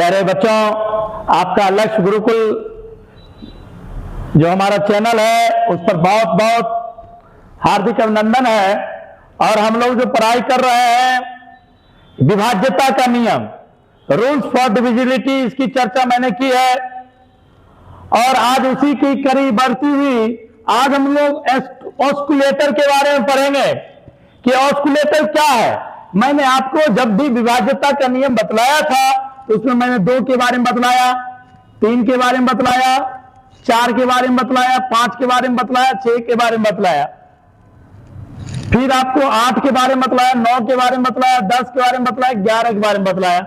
प्यारे बच्चों, आपका लक्ष्य गुरुकुल जो हमारा चैनल है उस पर बहुत बहुत हार्दिक अभिनंदन है। और हम लोग जो पढ़ाई कर रहे हैं विभाज्यता का नियम, रूल्स फॉर डिविजिबिलिटी, इसकी चर्चा मैंने की है। और आज उसी की कड़ी बढ़ती हुई आज हम लोग ऑस्कुलेटर के बारे में पढ़ेंगे कि ऑस्कुलेटर क्या है। मैंने आपको जब भी विभाज्यता का नियम बतलाया था तो उसमें मैंने 2 के बारे में बतलाया, 3 के बारे में बतलाया, 4 के बारे में बतलाया, 5 के बारे में बतलाया, 6 के बारे में बतलाया, फिर आपको 8 के बारे में बतलाया, 9 के बारे में बतलाया, 10 के बारे में बतलाया, 11 के बारे में बतलाया,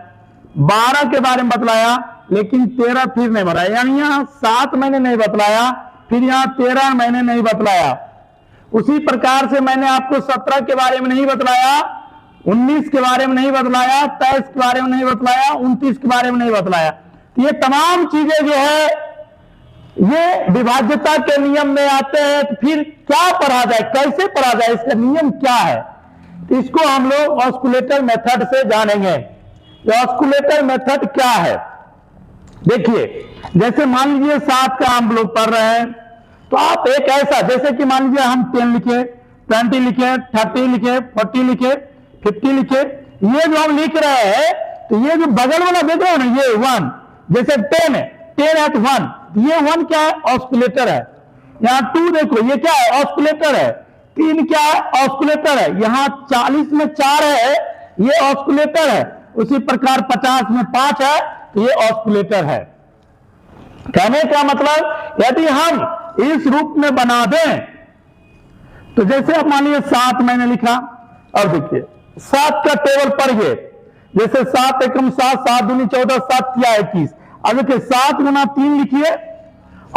12 के बारे में बतलाया, लेकिन 13 फिर नहीं बताया। यानी यहां 7 मैंने नहीं बतलाया, फिर यहां 13 मैंने नहीं बतलाया। उसी प्रकार से मैंने आपको 17 के बारे में नहीं बतलाया, 19 के बारे में नहीं बतलाया, 23 के बारे में नहीं बतलाया, 29 के बारे में नहीं बतलाया। ये तमाम चीजें जो है ये विभाज्यता के नियम में आते हैं। तो फिर क्या पढ़ा जाए, कैसे पढ़ा जाए, इसका नियम क्या है, तो इसको हम लोग ऑस्कुलेटर मेथड से जानेंगे। ये ऑस्कुलेटर मेथड क्या है, देखिए जैसे मान लीजिए 7 का हम लोग पढ़ रहे हैं, तो आप एक ऐसा, जैसे कि मान लीजिए हम 10 लिखे, 20 लिखे, 30 लिखे, 40 लिखे, 50 लिखे, ये जो हम लिख रहे हैं तो ये जो बगल वाला देख रहे हो ना, ये 1, जैसे 10 है, 10 at 1, ये 1 क्या है, ऑस्कुलेटर है। यहाँ 2 देखो, ये क्या है, ऑस्कुलेटर है। 3 क्या है, ऑस्कुलेटर है। यहाँ 40 में 4 है, ये ऑस्कुलेटर है। उसी प्रकार 50 में 5 है, तो ये ऑस्कुलेटर है। कहने का मतलब यदि हम इस रूप में बना दें तो जैसे अब मान लीजिए 7 मैंने लिखा, और देखिए 7 का टेबल पढ़िए, जैसे 7 एकम 7, 7 दूनी 14, 7 या 21। अब देखिए 7 गुना 3 लिखिए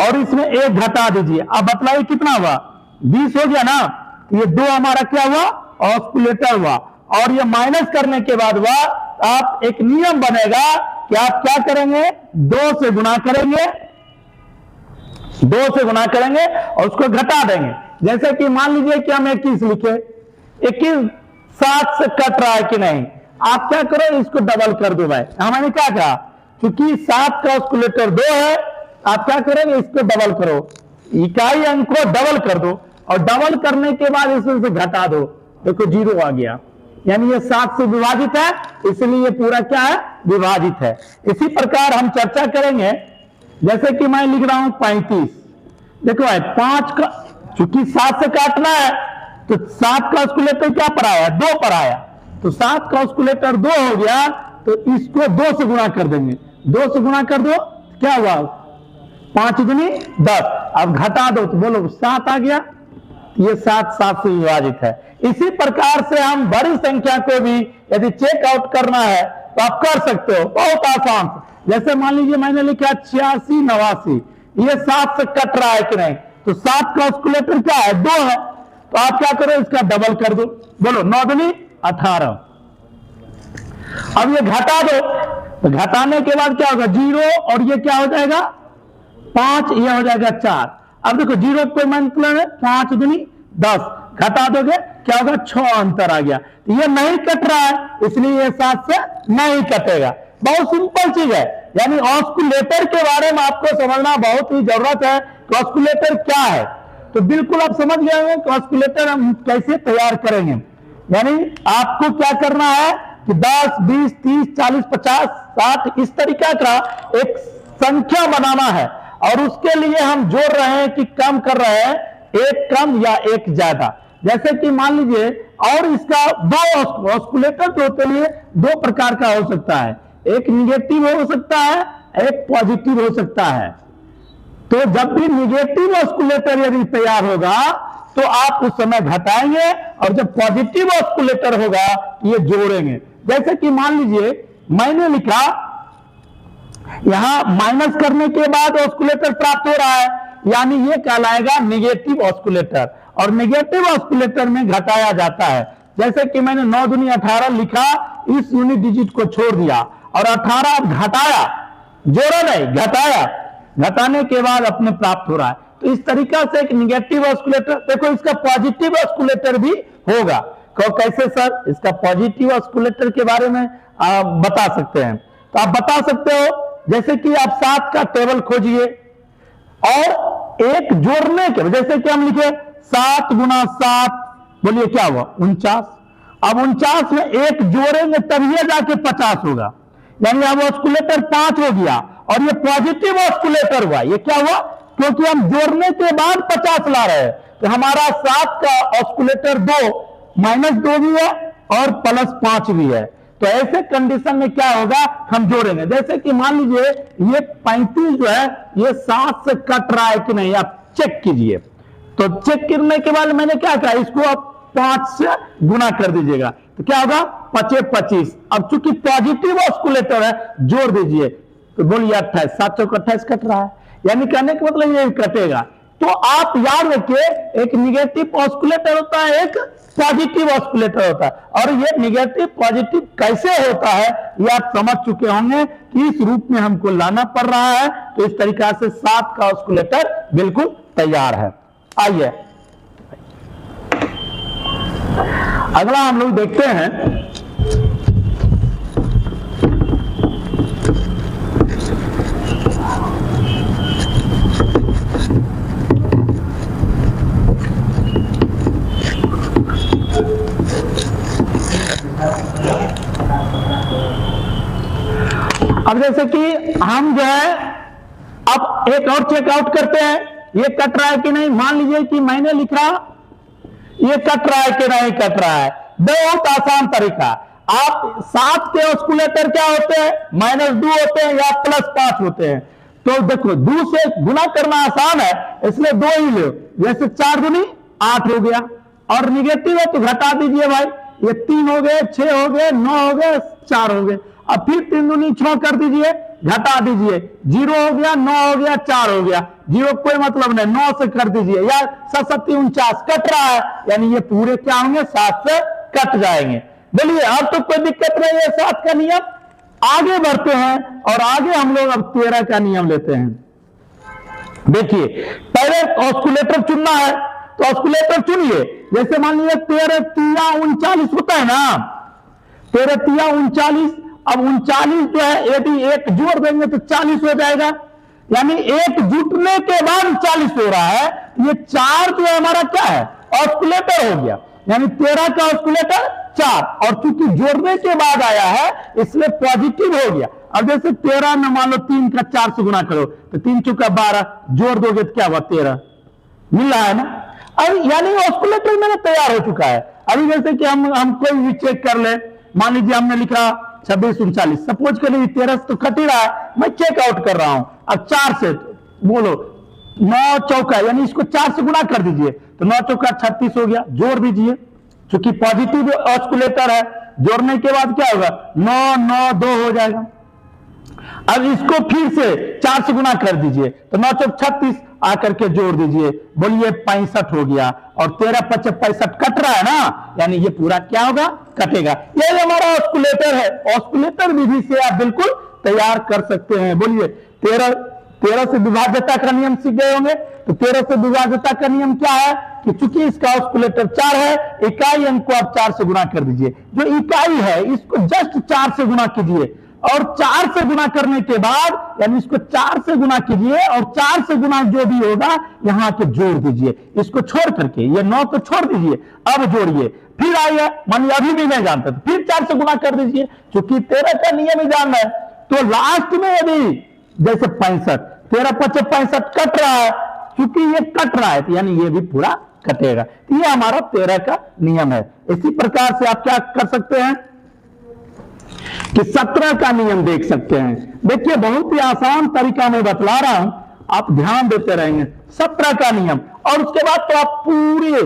और इसमें 1 घटा दीजिए। अब बतलाइए कितना हुआ, 20 हो गया ना। ये 2 हमारा क्या हुआ, ऑस्कुलेटर हुआ। और ये माइनस करने के बाद हुआ, आप एक नियम बनेगा कि आप क्या करेंगे, 2 से गुणा करेंगे, 2 से गुणा करेंगे और उसको घटा देंगे। जैसे कि मान लीजिए कि हम 21 लिखे, 21 7 से कट रहा है कि नहीं, आप क्या करो, इसको डबल कर दो भाई। हमने क्या कहा, क्योंकि 7 का ऑस्कुलेटर 2 है, आप क्या करोगे, इसको डबल करो, इकाई अंक को डबल कर दो और डबल करने के बाद इसमें से घटा दो, देखो 0 आ गया। यानी ये 7 से विभाजित है, इसलिए ये पूरा क्या है, विभाजित है। इसी प्रकार हम चर्चा करेंगे, जैसे कि मैं लिख रहा हूं 35, देखो भाई 5 का, चूंकि 7 से काटना है तो 7 का ऑस्कुलेटर क्या पढ़ाया, 2 पढ़ाया, तो 7 का ऑस्कुलेटर 2 हो गया, तो इसको 2 से गुणा कर देंगे। 2 से गुणा कर दो, क्या हुआ, 5 दूनी 10। अब घटा दो तो बोलो 7 आ गया। ये 7 7 से विभाजित है। इसी प्रकार से हम बड़ी संख्या को भी यदि चेक आउट करना है तो आप कर सकते हो, बहुत आसान। जैसे मान लीजिए मैंने लिखा 86 89, ये 7 से कट रहा है कि नहीं, तो 7 का ऑस्कुलेटर क्या है, 2 है, तो आप क्या करो, इसका डबल कर दो, बोलो 9 दूनी 18। अब ये घटा दो, तो घटाने के बाद क्या होगा, 0 और ये क्या हो जाएगा 5, ये हो जाएगा 4। अब देखो 0 कोई मतलब है, 5 दूनी 10, घटा दोगे क्या होगा, 6 अंतर आ गया। तो ये नहीं कट रहा है, इसलिए ये 7 से नहीं कटेगा। बहुत सिंपल चीज है। यानी ऑस्कुलेटर के बारे में आपको समझना बहुत ही जरूरत है कि ऑस्कुलेटर क्या है। तो बिल्कुल आप समझ गए होंगे कि ऑस्कुलेटर हम कैसे तैयार करेंगे। यानी आपको क्या करना है कि 10 20 30 40 50 60 इस तरीका का एक संख्या बनाना है, और उसके लिए हम जोड़ रहे हैं कि कम कर रहे हैं, एक कम या एक ज्यादा। जैसे कि मान लीजिए, और इसका 2 ऑस्कुलेटर जो होते हैं 2 प्रकार का हो सकता है, एक निगेटिव हो सकता है, एक पॉजिटिव हो सकता है। तो जब भी निगेटिव ऑस्कुलेटर यदि तैयार होगा तो आप उस समय घटाएंगे, और जब पॉजिटिव ऑस्कुलेटर होगा ये जोड़ेंगे। जैसे कि मान लीजिए मैंने लिखा, यहां माइनस करने के बाद ऑस्कुलेटर प्राप्त हो रहा है, यानी ये कहलाएगा निगेटिव ऑस्कुलेटर, और निगेटिव ऑस्कुलेटर में घटाया जाता है। जैसे कि मैंने 9 दूनी 18 लिखा, इस यूनिट डिजिट को छोड़ दिया और 18 अब घटाया, जोड़ा नहीं, घटाया, घटाने के बाद अपने प्राप्त हो रहा है। तो इस तरीका से एक निगेटिव ऑस्कुलेटर, देखो इसका पॉजिटिव ऑस्कुलेटर भी होगा। कैसे सर, इसका पॉजिटिव ऑस्कुलेटर के बारे में बता सकते हैं। तो आप बता सकते हो, जैसे कि आप 7 का टेबल खोजिए और एक जोड़ने के, जैसे कि हम लिखे 7 गुना 7, बोलिए क्या हुआ 49। अब 49 में एक जोड़ेंगे तभी जाके 50 होगा, यानी अब ऑस्कुलेटर 5 हो गया और ये पॉजिटिव ऑस्कुलेटर हुआ। ये क्या हुआ, क्योंकि हम जोड़ने के बाद 50 ला रहे हैं, तो हमारा 7 का ऑस्कुलेटर 2 -2 भी है और +5 भी है। तो ऐसे कंडीशन में क्या होगा, हम जोड़ेंगे। जैसे कि मान लीजिए ये 35 जो है ये 7 से कट रहा है कि नहीं, आप चेक कीजिए। तो चेक करने के बाद मैंने क्या कहा, इसको आप 5 से गुना कर दीजिएगा, तो क्या होगा 5 25। अब चूंकि पॉजिटिव ऑस्कुलेटर है, जोड़ दीजिए तो बोलिए 28, 7 चौक 28 कट रहा है, यानी कहने का मतलब ये कटेगा। तो आप याद रखिए, एक निगेटिव ऑस्कुलेटर होता है, एक पॉजिटिव ऑस्कुलेटर होता है, और ये निगेटिव पॉजिटिव कैसे होता है ये आप समझ चुके होंगे कि इस रूप में हमको लाना पड़ रहा है। तो इस तरीका से 7 का ऑस्कुलेटर बिल्कुल तैयार है। आइए अगला हम लोग देखते हैं, अब जैसे कि हम जो है अब एक और चेकआउट करते हैं, ये कट रहा है कि नहीं। मान लीजिए कि मैंने लिखा ये कट रहा है कि नहीं कट रहा है। बहुत आसान तरीका, आप 7 के ऑस्कुलेटर क्या होते हैं, -2 होते हैं या +5 होते हैं। तो देखो 2 से गुना करना आसान है, इसलिए 2 ही लो। जैसे 4 दूनी 8 हो गया, और निगेटिव है तो घटा दीजिए भाई, ये 3 हो गए, 6 हो गए, 9 हो गए, 4 हो गए। अब फिर 3 दूनी 6 कर दीजिए, घटा दीजिए, 0 हो गया, 9 हो गया, 4 हो गया, 0 कोई मतलब नहीं, 9 से कर दीजिए, या 7 7 49 कट रहा है, यानी ये पूरे क्या होंगे 7 से कट जाएंगे। बोलिए अब तो कोई दिक्कत नहीं है 7 का नियम। आगे बढ़ते हैं और आगे हम लोग अब 13 का नियम लेते हैं। देखिए पहले ऑस्कुलेटर चुनना है, तो ऑस्कुलेटर चुनिए। जैसे मान लीजिए 13 3 39 होता है ना, 13 3 39। अब 39 जो है यदि एक जोड़ देंगे तो 40 हो जाएगा, यानी एक जुटने के बाद 40 हो रहा है। ये 4 जो हमारा क्या है ऑस्कुलेटर हो गया, यानी 13 का ऑस्कुलेटर 4, और चूंकि जोड़ने के बाद आया है इसलिए पॉजिटिव हो गया। अब जैसे 13 में मान लो 3 का 4 से गुना करो तो 3 चौका 12, जोड़ दोगे तो क्या हुआ 13, मिल रहा है ना। अब यानी ऑस्कुलेटर मेरा तैयार हो चुका है। अभी जैसे कि हम कोई भी चेक कर ले, मान लीजिए हमने लिखा 26 39, सपोज करिए 13 तो कट ही रहा है, मैं चेक आउट कर रहा हूं। अब 4 से बोलो 9 चौका, यानी इसको 4 से गुना कर दीजिए तो 9 चौका 36 हो गया, जोड़ दीजिए। क्योंकि पॉजिटिव ऑस्कुलेटर है, जोड़ने के बाद क्या होगा 9 9 2 हो जाएगा। अब इसको फिर से 4 से गुना कर दीजिए तो 9 चौक 36, आकर के जोड़ दीजिए, बोलिए 65 हो गया, और 13 5 65 कट रहा है ना, यानी ये पूरा क्या होगा कटेगा। ये हमारा ऑस्कुलेटर है। ऑस्कुलेटर विधि से आप बिल्कुल तैयार कर सकते हैं। बोलिए 13 से विभाज्यता का नियम सीख गए होंगे। तो 13 से विभाज्यता का नियम क्या है कि चूंकि इसका ऑस्कुलेटर 4 है, इकाई अंक को आप 4 से गुना कर दीजिए। जो इकाई है इसको जस्ट 4 से गुना कीजिए, और 4 से गुना करने के बाद यानी इसको 4 से गुना कीजिए, और 4 से गुना जो भी होगा यहां के जोड़ दीजिए। इसको छोड़ करके ये 9 तो छोड़ दीजिए, अब जोड़िए। फिर आइए, मानिए अभी भी नहीं जानते तो फिर 4 से गुना कर दीजिए, क्योंकि 13 का नियम ही जानना है। तो लास्ट में यदि जैसे 65, 13 5 65 कट रहा है, क्योंकि ये कट रहा है तो यानी ये भी पूरा कटेगा। तो ये हमारा 13 का नियम है। इसी प्रकार से आप क्या कर सकते हैं कि 17 का नियम देख सकते हैं। देखिए बहुत ही आसान तरीका मैं बतला रहा हूं, आप ध्यान देते रहेंगे। 17 का नियम, और उसके बाद तो आप पूरे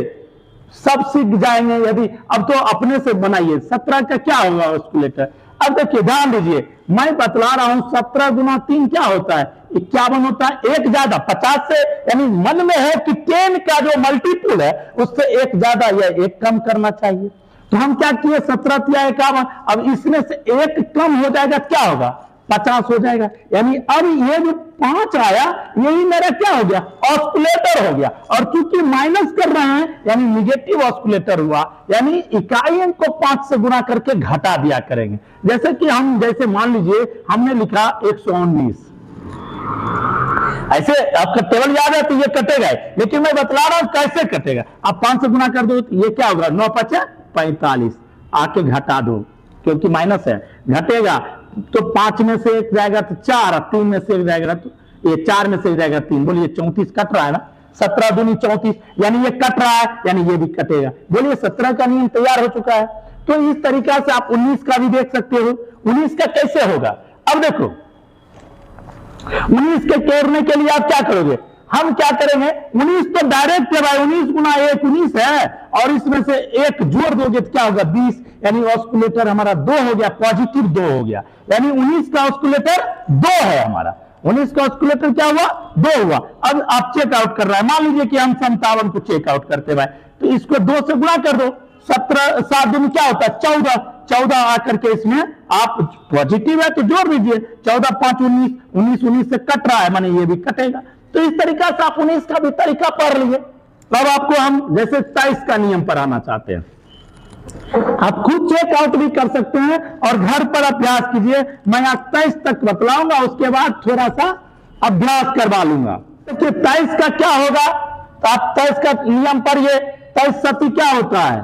सब सीख जाएंगे। यदि अब तो अपने से बनाइए 17 का क्या होगा ऑस्कुलेटर। अब देखिए ध्यान दीजिए, मैं बतला रहा हूं 17 गुना 3 क्या होता है 51 होता है। एक ज्यादा 50 से, यानी मन में है कि 10 का जो मल्टीपल है उससे एक ज्यादा या एक कम करना चाहिए। तो हम क्या किए 17 या 51, अब इसमें से एक कम हो जाएगा क्या होगा 50 हो जाएगा। यानी अब ये जो 5 आया यही मेरा क्या हो गया, ऑस्कुलेटर हो गया। और क्योंकि माइनस कर रहे हैं यानी निगेटिव ऑस्कुलेटर हुआ, यानी इकाई अंक को 5 से गुणा करके घटा दिया करेंगे। जैसे कि हम जैसे मान लीजिए हमने लिखा 119, ऐसे आपका टेबल याद है तो ये कटेगा, लेकिन मैं बतला रहा हूं कैसे कटेगा। आप 5 से गुणा कर दो तो ये क्या होगा, 9 5 45, आके घटा दो क्योंकि माइनस है, घटेगा तो 5 में से 1 जाएगा तो 4, 3 में से 1 जाएगा तो ये 4 में से 1 जाएगा 3, बोलिए 34 कट रहा है ना, 17 दूनी 34, यानी ये कट रहा है यानी ये भी कटेगा। बोलिए 17 का नियम तैयार हो चुका है। तो इस तरीका से आप 19 का भी देख सकते हो। 19 का कैसे होगा, अब देखो 19 के तोड़ने के लिए आप क्या करोगे, हम क्या करेंगे, 19 तो डायरेक्ट है भाई, 19 गुना 1 19 है, और इसमें से 1 जोड़ दोगे तो क्या होगा 20, यानी ऑस्कुलेटर हमारा 2 हो गया, पॉजिटिव 2 हो गया, यानी 19 का ऑस्कुलेटर 2 है हमारा। 19 का ऑस्कुलेटर क्या हुआ, 2 हुआ। अब आप चेक आउट कर रहा है, मान लीजिए कि हम 57 को चेक आउट करते भाई, तो इसको 2 से गुणा कर दो, 17 7 दिन क्या होता है 14, 14 आकर के इसमें आप पॉजिटिव है तो जोड़ दीजिए, 14 5 19, 19 19 से कट रहा है माने ये भी कटेगा। तो इस तरीका से आप 19 का भी तरीका पढ़ लिए। अब आपको हम जैसे 23 का नियम पर आना चाहते हैं, आप खुद चेक आउट भी कर सकते हैं और घर पर अभ्यास कीजिए। मैं आज 23 तक बतलाऊंगा, उसके बाद थोड़ा सा अभ्यास करवा लूंगा। देखिए 23 का क्या होगा, तो आप 23 का नियम पढ़िए। 23 सती क्या होता है,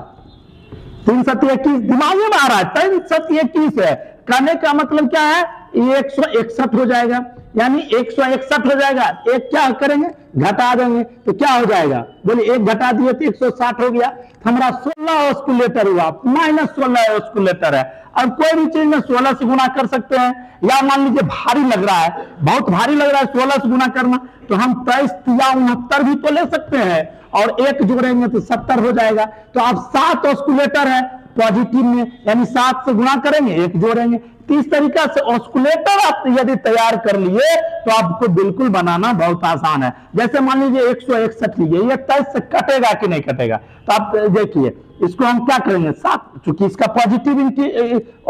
3 सती 21, दिमाग में आ रहा है 3 सती 21 है, कहने का मतलब क्या है, ये 161 हो जाएगा, यानी 161 हो जाएगा। एक क्या करेंगे, घटा देंगे तो क्या हो जाएगा, बोलिए 1 घटा दिए तो 160 हो गया। हमारा 16 ऑस्कुलेटर हुआ, -16 ऑस्कुलेटर है। अब कोई भी चीज में 16 से गुना कर सकते हैं, या मान लीजिए भारी लग रहा है, बहुत भारी लग रहा है 16 से गुना करना, तो हम 23 या 69 भी तो ले सकते हैं, और 1 जोड़ेंगे तो 70 हो जाएगा। तो आप 7 ऑस्कुलेटर है पॉजिटिव में, यानी 7 से गुणा करेंगे 1 जोड़ेंगे। तो इस तरीका से ऑस्कुलेटर आप यदि तैयार कर लिए तो आपको बिल्कुल बनाना बहुत आसान है। जैसे मान लीजिए 161 लीजिए, ये 23 से कटेगा कि नहीं कटेगा, तो आप देखिए इसको हम क्या करेंगे 7, चूंकि इसका पॉजिटिव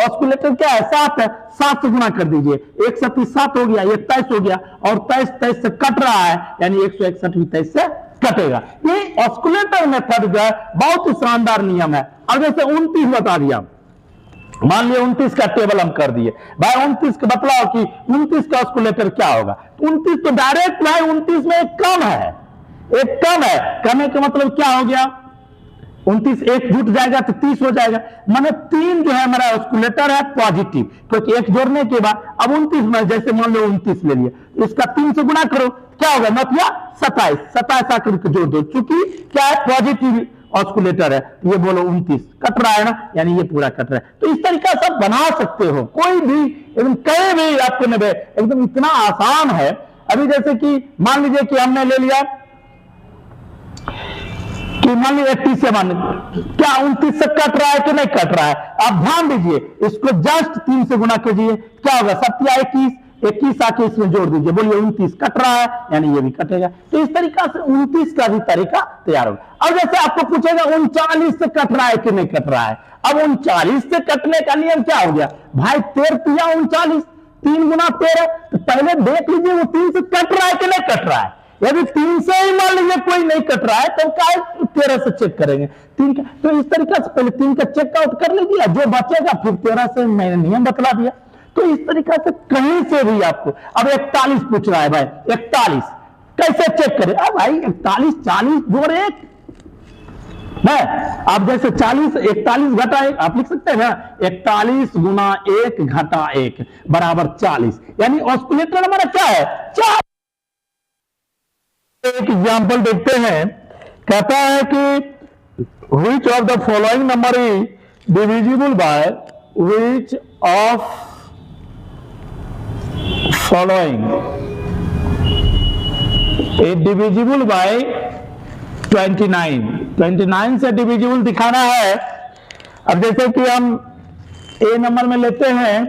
ऑस्कुलेटर क्या है 7 है, 7 से गुणा कर दीजिए, 1 7 7 हो गया, ये 23 हो गया, और 23 से कट रहा है यानी 161 भी 23 से कटेगा। ये ऑस्कुलेटर मेथड जो है बहुत ही शानदार नियम है। अब जैसे 29 बता दिया, मान लिया 29 का टेबल हम कर दिए भाई, 29 का बतलाओ कि 29 का ऑस्कुलेटर क्या होगा। 29 तो डायरेक्ट भाई 29 में एक कम है, एक कम है, कहने का मतलब क्या हो गया, 29 1 जुट जाएगा तो 30 हो जाएगा, माने 3 जो है हमारा ऑस्कुलेटर है पॉजिटिव, क्योंकि 1 जोड़ने के बाद अब 29 में जैसे मान लो 29 ले लिया, इसका 3 से गुणा करो क्या होगा, मतलब 27 आकर के जोड़ दो, चूंकि क्या है पॉजिटिव ऑस्कुलेटर है, ये बोलो 29 कट रहा है ना, यानी ये पूरा कट रहा है। तो इस तरीका से बना सकते हो, कोई भी एकदम कहीं भी आपको नहीं, एकदम इतना आसान है। अभी जैसे कि मान लीजिए कि हमने ले लिया कि मान लीजिए 87, क्या 29 से कट रहा है कि नहीं कट रहा है, आप ध्यान दीजिए, इसको जस्ट 3 से गुना कीजिए, क्या होगा 27 21 आके इसमें जोड़ दीजिए, बोलिए 29 कट रहा है यानी ये भी कटेगा। तो इस तरीका से 29 का भी तरीका तैयार होगा। अब जैसे आपको पूछेगा 39 से कट रहा है कि नहीं कट रहा है, अब 39 से कटने का नियम क्या हो गया भाई, 13 39, 3 गुना 13, तो पहले देख लीजिए वो 3 से कट रहा है कि नहीं कट रहा है। यदि 3 से ही मान लीजिए कोई नहीं कट रहा है तो क्या 13 से चेक करेंगे 3 का। तो इस तरीका से पहले 3 का चेक आउट कर लीजिए, जो बचेगा फिर 13 से मैंने नियम बतला दिया। तो इस तरीका से कहीं से भी आपको, अब 41 पूछ रहा है भाई, 41 कैसे चेक करें, अब भाई 41 40 जोड़ 1 है, आप जैसे 40 41 घटा 1 आप लिख सकते हैं ना, 41 गुना 1 घटा 1 बराबर 40, यानी ऑस्कुलेटर हमारा क्या है 4। एक एग्जांपल देखते हैं, कहता है कि which of the following number is divisible by which of following is divisible by 29, 29 से डिविजिबल दिखाना है। अब जैसे कि हम ए नंबर में लेते हैं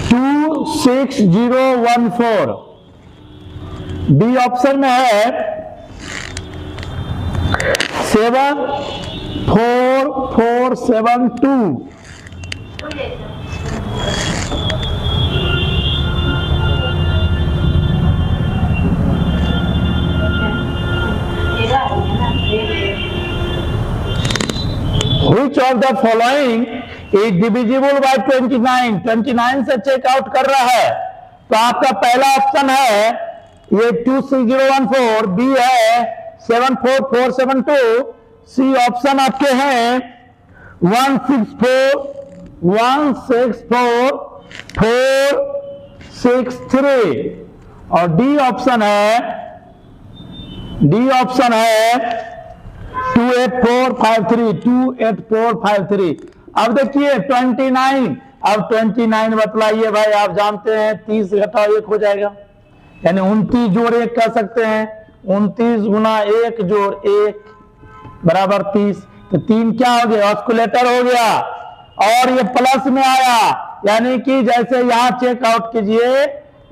26014, बी ऑप्शन में है 74472, of the following is divisible by 29, 29 से चेकआउट कर रहा है। तो आपका पहला ऑप्शन है ये 26014, बी है 74472, सी ऑप्शन आपके हैं 164463 और डी ऑप्शन है 28453। अब देखिए 29, अब 29 बतलाइए भाई, आप जानते हैं 30 घटाओ 1 हो जाएगा, यानी 29 जोड़ 1 कह सकते हैं। 29 गुना 1 जोड़ 1 बराबर 30। तो 3 क्या हो गया, ऑस्कुलेटर हो गया, और ये प्लस में आया, यानी कि जैसे यहां चेकआउट कीजिए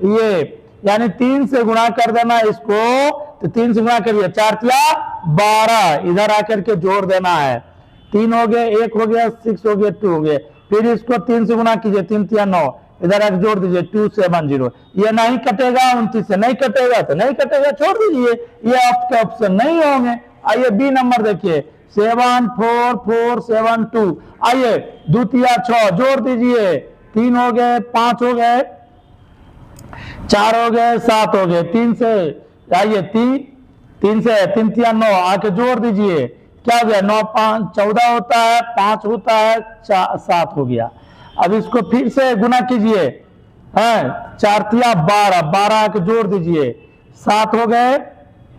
ये, यानी 3 से गुणा कर देना इसको, तो 3 से गुणा करिए 4 तिया 12, इधर आकर के जोड़ देना है। 3 हो गए, 1 हो गया, 6 हो गया, 2 हो गए, फिर इसको 3 से गुणा कीजिए, 3 तिया 9, इधर आकर जोड़ दीजिए 270। ये नहीं कटेगा, 29 से नहीं कटेगा तो नहीं कटेगा, छोड़ दीजिए, ये आपके ऑप्शन नहीं होंगे। आइए बी नंबर देखिए 74472, आइए 2 तिया 6 जोड़ दीजिए, 3 हो गए, 5 हो गए, 4 हो गए, 7 हो गए, 3 से आइए 3 से 3 तिया 9 आके जोड़ दीजिए, क्या हो गया 9 5 14 होता है, 5 होता है, 7 हो गया। अब इसको फिर से गुना कीजिए, 4 तिया 12, 12 आके जोड़ दीजिए, 7 हो गए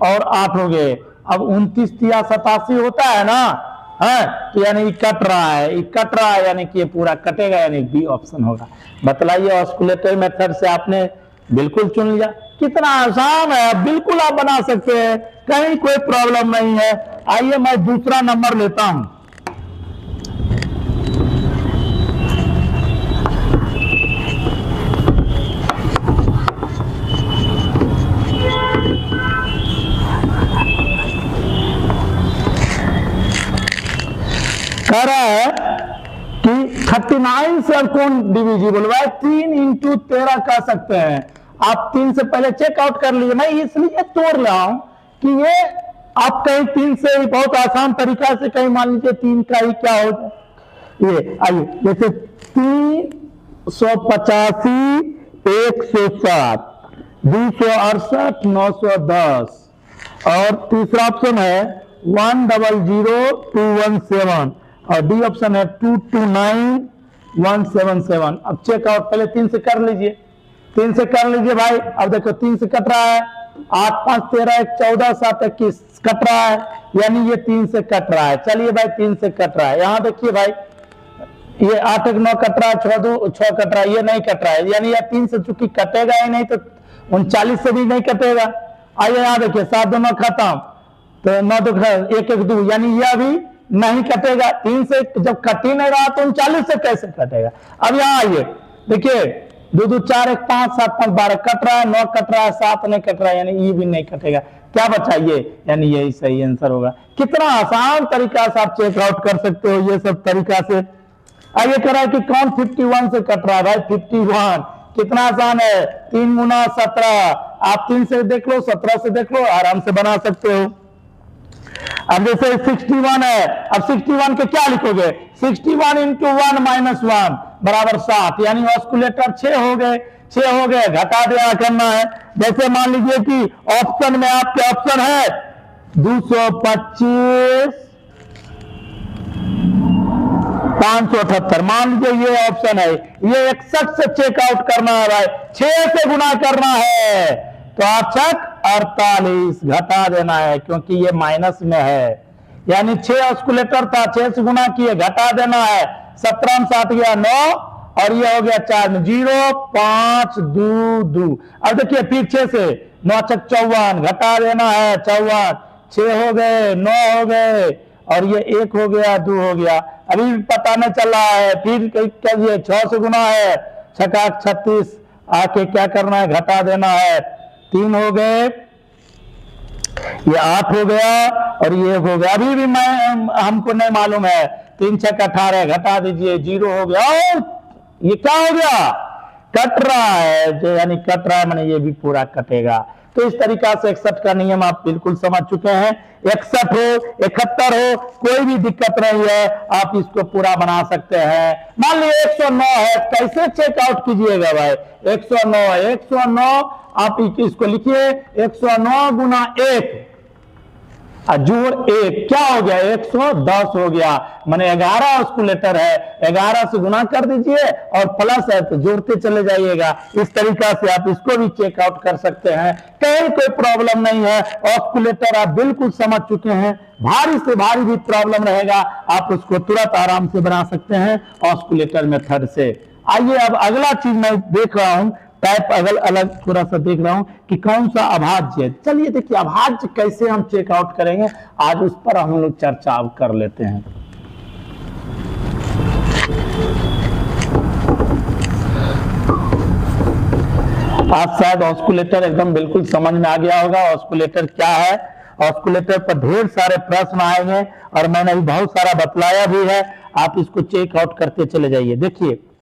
और 8 हो गए। अब 29 तिया 87 होता है ना, तो यानी कट रहा है, यानी कि ये पूरा कटेगा, यानी बी ऑप्शन होगा। बतलाइए, ऑस्कुलेटर मेथड से आपने बिल्कुल चुन लिया, कितना आसान है, बिल्कुल आप बना सकते हैं, कहीं कोई प्रॉब्लम नहीं है। आइए मैं दूसरा नंबर लेता हूं। कह रहा है कि 39 से अब कौन डिविजिबल है, 3 इंटू 13 कह सकते हैं। आप 3 से पहले चेकआउट कर लीजिए, मैं इसलिए तोड़ रहा हूं कि ये आप कहीं 3 से बहुत आसान तरीका से, कहीं मान लीजिए 3 का ही क्या हो जाए, ये आइए जैसे 385 107 268 910, और तीसरा ऑप्शन है 100217, और डी ऑप्शन है 229177। अब चेकआउट पहले 3 से कर लीजिए, 3 से कर लीजिए भाई। अब देखो 3 से कट रहा है, 8 5 13 1 14 7 21 कट रहा है, यानी ये 3 से कट रहा है। चलिए भाई 3 से कट रहा है, यहां देखिए भाई ये 8 1 9 कट रहा है, 6 2 6 कट रहा है, ये नहीं कट रहा है, यानी ये 3 से चूंकि कटेगा ही नहीं, तो 39 से भी नहीं कटेगा। आइए यहां देखिए 7 2 9 खत्म, तो 9 2 1 1 2, यानी यह भी नहीं कटेगा। 3 से जब कट ही नहीं रहा तो 39 से कैसे कटेगा। अब यहां आइए देखिए 2 2 4 1 5 7 5 12 कट रहा है, 9 कट रहा है, 7 नहीं कट रहा है, यानी ये भी नहीं कटेगा। क्या बचा ये, यानी यही सही आंसर होगा। कितना आसान तरीका से आप चेकआउट कर सकते हो ये सब तरीका से। आइए कह रहा है कि कौन 51 से कट रहा है, भाई 51 कितना आसान है, 3 गुना 17, आप 3 से देख लो, 17 से देख लो, आराम से बना सकते हो। अब जैसे 61 है, अब 61 के क्या लिखोगे, 61 इंटू 1 माइनस 1 बराबर 7, यानी ऑस्कुलेटर 6 हो गए, 6 हो गए, घटा दिया करना है। जैसे मान लीजिए कि ऑप्शन में आपके ऑप्शन है 225 578, मान लीजिए ये ऑप्शन है, ये 61 से चेकआउट करना है भाई, 6 से गुना करना है, तो आप 48 घटा देना है, क्योंकि ये माइनस में है, यानी 6 ऑस्कुलेटर था, 6 से गुना किए, घटा देना है, 17 में 7 गया 9, और ये हो गया 4 में 0 5 2 2। अब देखिए फिर 6 से 9 6 54 घटा देना है, 54 6 हो गए, 9 हो गए, और ये 1 हो गया, 2 हो गया, अभी भी पता नहीं चल रहा है। फिर कहिए 6 से गुना है, 6 36, आके क्या करना है, घटा देना है, 3 हो गए, ये 8 हो गया, और ये हो गया, अभी भी हमको नहीं मालूम है, 3 6 18 घटा दीजिए, 0 हो गया, और ये क्या हो गया, कट रहा है, जो यानी कट रहा है, मैंने ये भी पूरा कटेगा। तो तो इस तरीका से 61 का नियम आप बिल्कुल समझ चुके हैं। 61 हो 71 हो, कोई भी दिक्कत नहीं है, आप इसको पूरा बना सकते हैं। मान लीजिए 109 है, कैसे चेकआउट कीजिएगा भाई? 109 है, 109 आप इसको लिखिए 109 गुना 1 जोड़ 1 क्या हो गया? 110 हो गया। माने 11 ऑस्कुलेटर है, 11 से गुना कर दीजिए और प्लस है तो जोड़ते चले जाइएगा। इस तरीका से आप इसको भी चेकआउट कर सकते हैं, कहीं कोई प्रॉब्लम नहीं है। ऑस्कुलेटर आप बिल्कुल समझ चुके हैं, भारी से भारी भी प्रॉब्लम रहेगा आप उसको तुरंत आराम से बना सकते हैं ऑस्कुलेटर मेथड से। आइए अब अगला चीज मैं देख रहा हूं, टाइप अलग थोड़ा सा देख रहा हूं कि कौन सा अभाज्य। चलिए देखिए अभाज्य कैसे हम चेकआउट करेंगे, आज उस पर हम लोग चर्चा कर लेते हैं। आज शायद ऑस्कुलेटर एकदम बिल्कुल समझ में आ गया होगा ऑस्कुलेटर क्या है। ऑस्कुलेटर पर ढेर सारे प्रश्न आएंगे और मैंने बहुत सारा बतलाया भी है, आप इसको चेकआउट करते चले जाइए। देखिए